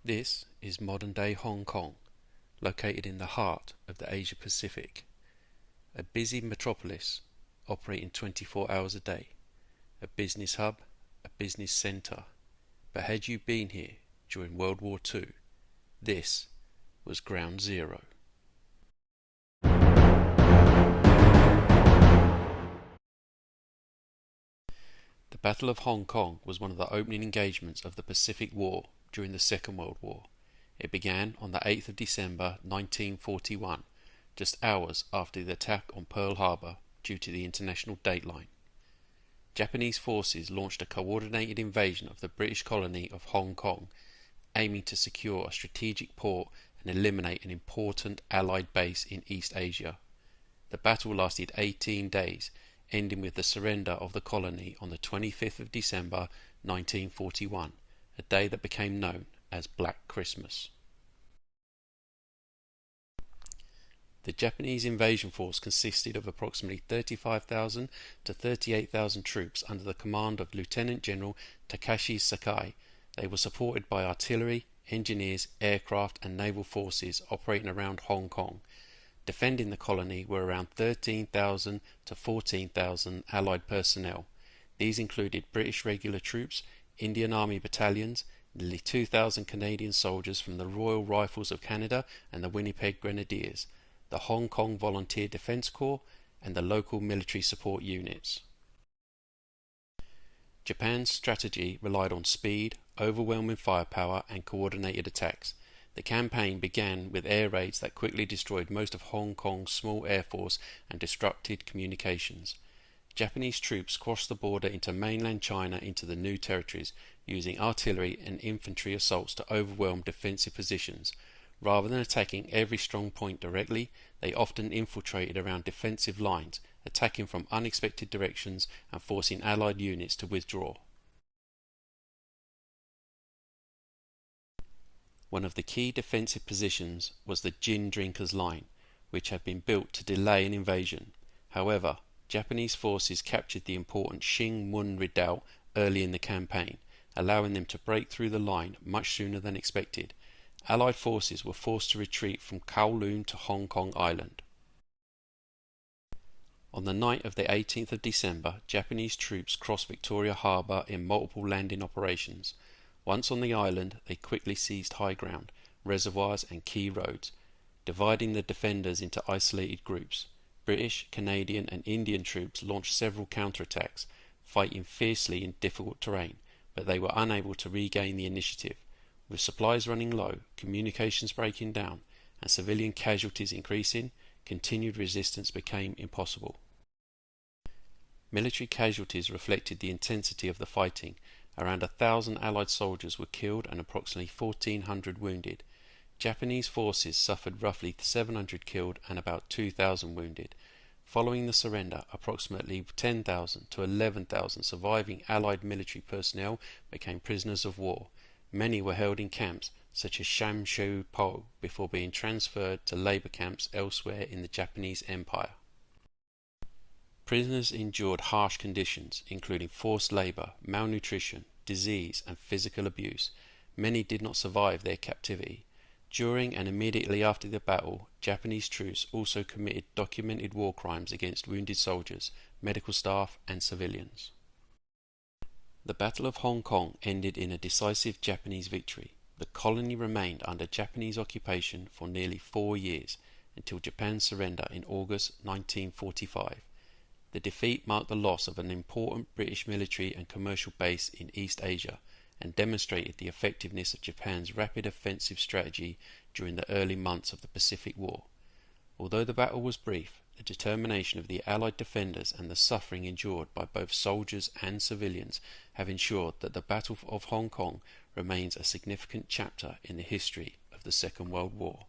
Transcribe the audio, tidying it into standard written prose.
This is modern-day Hong Kong, located in the heart of the Asia Pacific. A busy metropolis operating 24 hours a day. A business hub, a business centre. But had you been here during World War II, this was ground zero. The Battle of Hong Kong was one of the opening engagements of the Pacific War during the Second World War. It began on the 8th of December 1941, just hours after the attack on Pearl Harbor due to the international dateline. Japanese forces launched a coordinated invasion of the British colony of Hong Kong, aiming to secure a strategic port and eliminate an important Allied base in East Asia. The battle lasted 18 days, ending with the surrender of the colony on the 25th of December 1941, a day that became known as Black Christmas. The Japanese invasion force consisted of approximately 35,000 to 38,000 troops under the command of Lieutenant General Takashi Sakai. They were supported by artillery, engineers, aircraft and naval forces operating around Hong Kong. Defending the colony were around 13,000 to 14,000 Allied personnel. These included British regular troops, Indian Army battalions, nearly 2,000 Canadian soldiers from the Royal Rifles of Canada and the Winnipeg Grenadiers, the Hong Kong Volunteer Defence Corps, and the local military support units. Japan's strategy relied on speed, overwhelming firepower, and coordinated attacks. The campaign began with air raids that quickly destroyed most of Hong Kong's small air force and disrupted communications. Japanese troops crossed the border into mainland China into the new territories, using artillery and infantry assaults to overwhelm defensive positions. Rather than attacking every strong point directly, they often infiltrated around defensive lines, attacking from unexpected directions and forcing Allied units to withdraw. One of the key defensive positions was the Gin Drinkers Line, which had been built to delay an invasion. However, Japanese forces captured the important Shing Mun Redoubt early in the campaign, allowing them to break through the line much sooner than expected. Allied forces were forced to retreat from Kowloon to Hong Kong Island. On the night of the 18th of December, Japanese troops crossed Victoria Harbour in multiple landing operations. Once on the island, they quickly seized high ground, reservoirs and key roads, dividing the defenders into isolated groups. British, Canadian and Indian troops launched several counterattacks, fighting fiercely in difficult terrain, but they were unable to regain the initiative. With supplies running low, communications breaking down, and civilian casualties increasing, continued resistance became impossible. Military casualties reflected the intensity of the fighting. Around 1,000 Allied soldiers were killed and approximately 1,400 wounded. Japanese forces suffered roughly 700 killed and about 2,000 wounded. Following the surrender, approximately 10,000 to 11,000 surviving Allied military personnel became prisoners of war. Many were held in camps such as Shamshu Po before being transferred to labour camps elsewhere in the Japanese Empire. Prisoners endured harsh conditions, including forced labour, malnutrition, disease and physical abuse. Many did not survive their captivity. During and immediately after the battle, Japanese troops also committed documented war crimes against wounded soldiers, medical staff and civilians. The Battle of Hong Kong ended in a decisive Japanese victory. The colony remained under Japanese occupation for nearly 4 years, until Japan's surrender in August 1945. The defeat marked the loss of an important British military and commercial base in East Asia, and demonstrated the effectiveness of Japan's rapid offensive strategy during the early months of the Pacific War. Although the battle was brief, the determination of the Allied defenders and the suffering endured by both soldiers and civilians have ensured that the Battle of Hong Kong remains a significant chapter in the history of the Second World War.